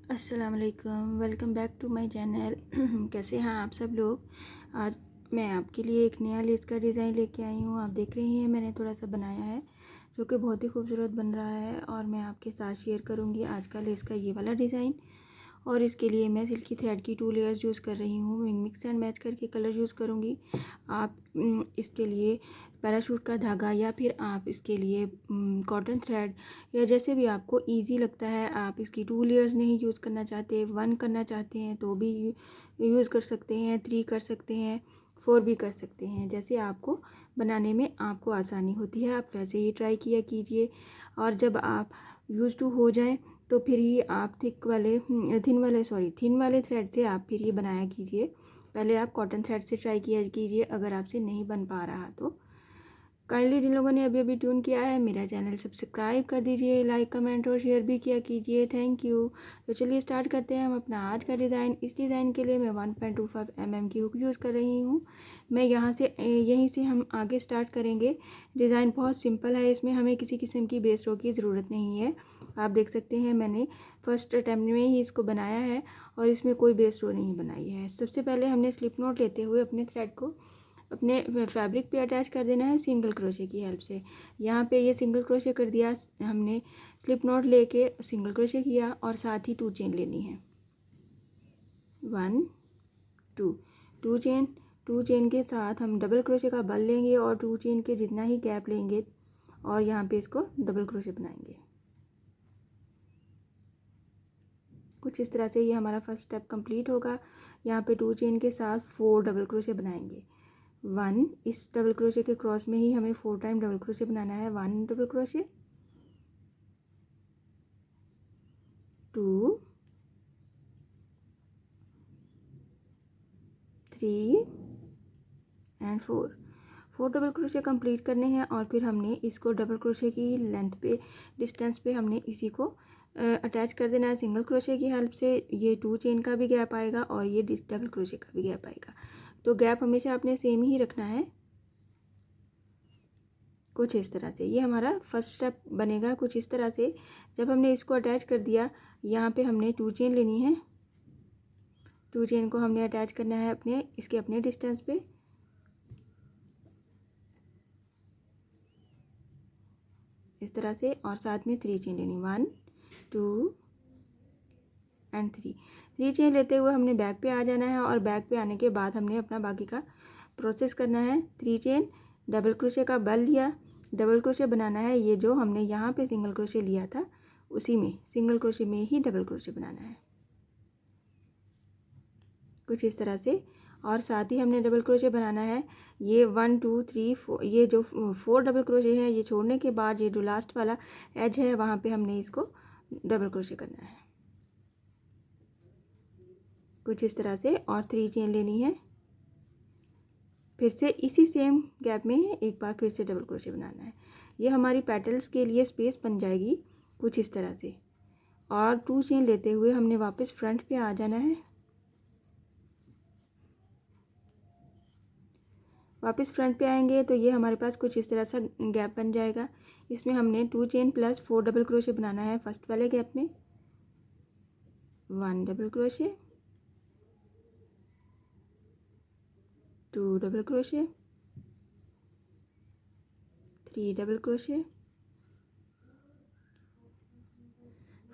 अस्सलाम वालेकुम, welcome back to my channel. कैसे हैं आप सब लोग। आज मैं आपके लिए एक नया लेस का डिज़ाइन लेके आई हूँ। आप देख रहे हैं मैंने थोड़ा सा बनाया है जो कि बहुत ही खूबसूरत बन रहा है और मैं आपके साथ शेयर करूँगी आज का लेस का ये वाला डिज़ाइन। और इसके लिए मैं सिल्की थ्रेड की 2 लेयर्स यूज़ कर रही हूँ। मिक्स एंड मैच करके कलर यूज़ करूँगी। आप इसके लिए पैराशूट का धागा या फिर आप इसके लिए कॉटन थ्रेड या जैसे भी आपको इजी लगता है, आप इसकी 2 लेयर्स नहीं यूज़ करना चाहते, 1 करना चाहते हैं तो भी यूज़ कर सकते हैं, 3 कर सकते हैं, 4 भी कर सकते हैं। जैसे आपको बनाने में आपको आसानी होती है आप वैसे ही ट्राई किया कीजिए। और जब आप यूज़ टू हो जाएं तो फिर ही आप थिन वाले थ्रेड से आप फिर ये बनाया कीजिए। पहले आप कॉटन थ्रेड से ट्राई किया कीजिए। अगर आपसे नहीं बन पा रहा तो काइंडली जिन लोगों ने अभी अभी ट्यून किया है मेरा चैनल सब्सक्राइब कर दीजिए, लाइक कमेंट और शेयर भी किया कीजिए। Thank you. तो चलिए स्टार्ट करते हैं हम अपना आज का डिज़ाइन। इस डिज़ाइन के लिए मैं 1.25 mm की हुक यूज़ कर रही हूँ। मैं यहीं से हम आगे स्टार्ट करेंगे। डिज़ाइन बहुत सिंपल है, इसमें हमें किसी किस्म की बेस रो की ज़रूरत नहीं है। आप देख सकते हैं मैंने फर्स्ट अटैम्प्ट में ही इसको बनाया है और इसमें कोई बेस रो नहीं बनाई है। सबसे पहले हमने स्लिप नॉट लेते हुए अपने थ्रेड को अपने फैब्रिक पे अटैच कर देना है सिंगल क्रोशे की हेल्प से। यहाँ पे ये सिंगल क्रोशे कर दिया हमने, स्लिप नॉट लेके सिंगल क्रोशे किया और साथ ही 2 चेन लेनी है। 1 2 2 चेन के साथ हम डबल क्रोशे का बल लेंगे और 2 चेन के जितना ही गैप लेंगे और यहाँ पे इसको डबल क्रोशे बनाएंगे। कुछ इस तरह से ये हमारा फर्स्ट स्टेप कंप्लीट होगा। यहाँ पे 2 चेन के साथ 4 डबल क्रोशे बनाएंगे। 1 इस डबल क्रोशे के क्रॉस में ही हमें 4 टाइम डबल क्रोशे बनाना है। 1 double crochet, 2 3 and 4 double crochet complete करने हैं और फिर हमने इसको डबल क्रोशे की लेंथ पे डिस्टेंस पे हमने इसी को अटैच कर देना है सिंगल क्रोशे की हेल्प से। ये 2 चेन का भी गैप आएगा और ये डबल क्रोशे का भी गैप आएगा। तो गैप हमेशा आपने सेम ही रखना है। कुछ इस तरह से ये हमारा फर्स्ट स्टेप बनेगा। कुछ इस तरह से जब हमने इसको अटैच कर दिया, यहाँ पे हमने 2 चेन लेनी है। 2 चेन को हमने अटैच करना है अपने डिस्टेंस पे। इस तरह से और साथ में 3 चेन लेनी, 1 2 एंड 3 चेन लेते हुए हमने बैक पे आ जाना है और बैक पे आने के बाद हमने अपना बाकी का प्रोसेस करना है। 3 चेन, डबल क्रोशे का बल लिया, डबल क्रोशे बनाना है। ये जो हमने यहाँ पे सिंगल क्रोशे लिया था उसी में सिंगल क्रोशे में ही डबल क्रोशे बनाना है। कुछ इस तरह से और साथ ही हमने डबल क्रोशे बनाना है। ये 1 2 3 4 ये जो 4 डबल क्रोशे हैं ये छोड़ने के बाद ये जो लास्ट वाला एज है वहाँ पे हमने इसको डबल क्रोशे करना है। कुछ इस तरह से और 3 चेन लेनी है। फिर से इसी सेम गैप में एक बार फिर से डबल क्रोशे बनाना है। ये हमारी पेटल्स के लिए स्पेस बन जाएगी कुछ इस तरह से। और 2 चेन लेते हुए हमने वापस फ्रंट पे आ जाना है। वापस फ्रंट पे आएंगे तो ये हमारे पास कुछ इस तरह सा गैप बन जाएगा। इसमें हमने 2 चेन प्लस 4 डबल क्रोशे बनाना है फर्स्ट वाले गैप में। 1 double crochet, 2 double crochet, 3 double crochet,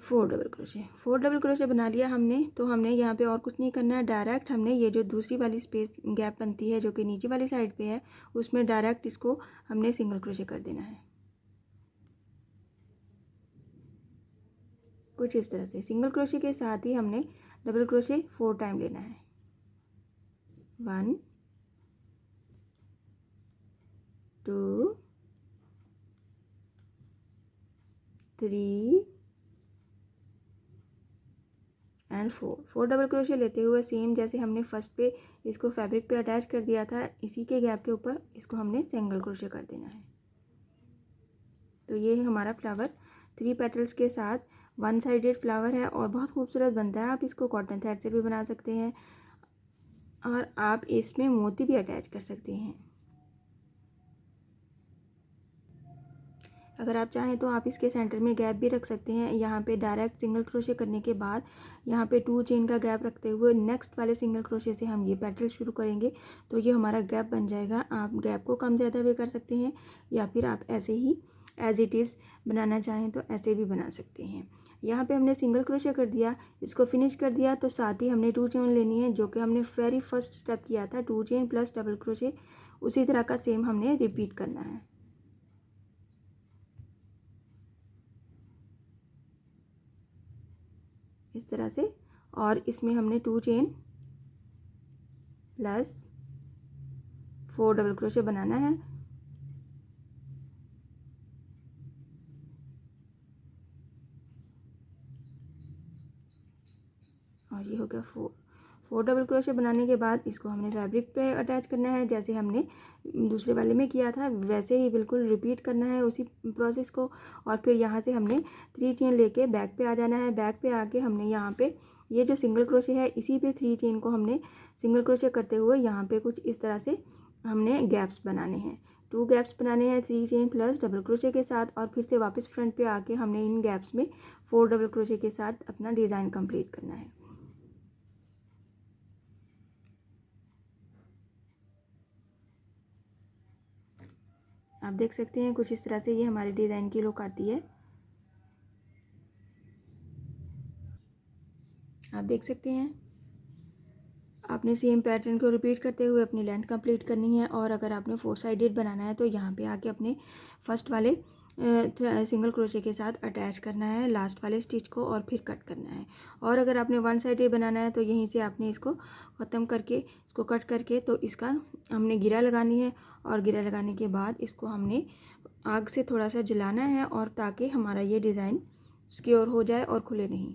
4 double crochet. 4 double crochet बना लिया हमने। तो हमने यहाँ पे और कुछ नहीं करना है, डायरेक्ट हमने ये जो दूसरी वाली स्पेस गैप बनती है जो कि नीचे वाली साइड पे है उसमें डायरेक्ट इसको हमने सिंगल क्रोशे कर देना है। कुछ इस तरह से सिंगल क्रोशे के साथ ही हमने डबल क्रोशे 4 टाइम लेना है। 1 2 3 एंड 4 डबल क्रोशे लेते हुए सेम जैसे हमने फर्स्ट पे इसको फैब्रिक पे अटैच कर दिया था इसी के गैप के ऊपर इसको हमने सिंगल क्रोशे कर देना है। तो ये है हमारा फ्लावर 3 पेटल्स के साथ 1 साइडेड फ्लावर है और बहुत खूबसूरत बनता है। आप इसको कॉटन थ्रेड से भी बना सकते हैं और आप इसमें मोती भी अटैच कर सकते हैं। अगर आप चाहें तो आप इसके सेंटर में गैप भी रख सकते हैं। यहाँ पे डायरेक्ट सिंगल क्रोशे करने के बाद यहाँ पे 2 चेन का गैप रखते हुए नेक्स्ट वाले सिंगल क्रोशे से हम ये पैटर्न शुरू करेंगे, तो ये हमारा गैप बन जाएगा। आप गैप को कम ज़्यादा भी कर सकते हैं या फिर आप ऐसे ही एज इट इज़ बनाना चाहें तो ऐसे भी बना सकते हैं। यहाँ पे हमने सिंगल क्रोशे कर दिया, इसको फिनिश कर दिया, तो साथ ही हमने 2 चेन लेनी है जो कि हमने वेरी फर्स्ट स्टेप किया था, 2 चेन प्लस डबल क्रोशे। उसी तरह का सेम हमने रिपीट करना है। इस तरह से, और इसमें हमने 2 चेन प्लस 4 डबल क्रोशे बनाना है। और ये हो गया 4 डबल क्रोशे बनाने के बाद इसको हमने फैब्रिक पे अटैच करना है, जैसे हमने दूसरे वाले में किया था वैसे ही बिल्कुल रिपीट करना है उसी प्रोसेस को। और फिर यहाँ से हमने 3 चेन लेके बैक पे आ जाना है। बैक पे आके हमने यहाँ पे ये जो सिंगल क्रोशे है इसी पे 3 चेन को हमने सिंगल क्रोशे करते हुए यहाँ पे कुछ इस तरह से हमने गैप्स बनाने हैं। 2 गैप्स बनाने हैं 3 चेन प्लस डबल क्रोशे के साथ, और फिर से वापस फ्रंट पे आके हमने इन गैप्स में 4 डबल क्रोशे के साथ अपना डिज़ाइन कंप्लीट करना है। आप देख सकते हैं कुछ इस तरह से ये हमारे डिज़ाइन की लुक आती है। आप देख सकते हैं आपने सेम पैटर्न को रिपीट करते हुए अपनी लेंथ कंप्लीट करनी है। और अगर आपने 4 साइडेड बनाना है तो यहाँ पे आके अपने फर्स्ट वाले सिंगल क्रोशे के साथ अटैच करना है लास्ट वाले स्टिच को और फिर कट करना है। और अगर आपने 1 साइडेड बनाना है तो यहीं से आपने इसको ख़त्म करके इसको कट करके तो इसका हमने गिरा लगानी है। और गिरा लगाने के बाद इसको हमने आग से थोड़ा सा जलाना है, और ताकि हमारा ये डिज़ाइन सिक्योर हो जाए और खुले नहीं।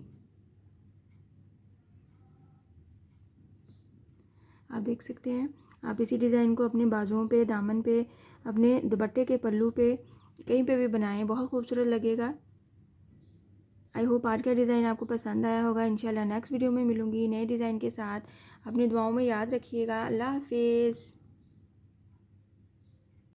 आप देख सकते हैं आप इसी डिज़ाइन को अपने बाजुओं पे, दामन पे, अपने दुपट्टे के पल्लू पे, कहीं पे भी बनाएं, बहुत खूबसूरत लगेगा। आई होप आज का डिज़ाइन आपको पसंद आया होगा। इंशाल्लाह नेक्स्ट वीडियो में मिलूंगी नए डिज़ाइन के साथ। अपनी दुआओं में याद रखिएगा। अल्लाह हाफिज़।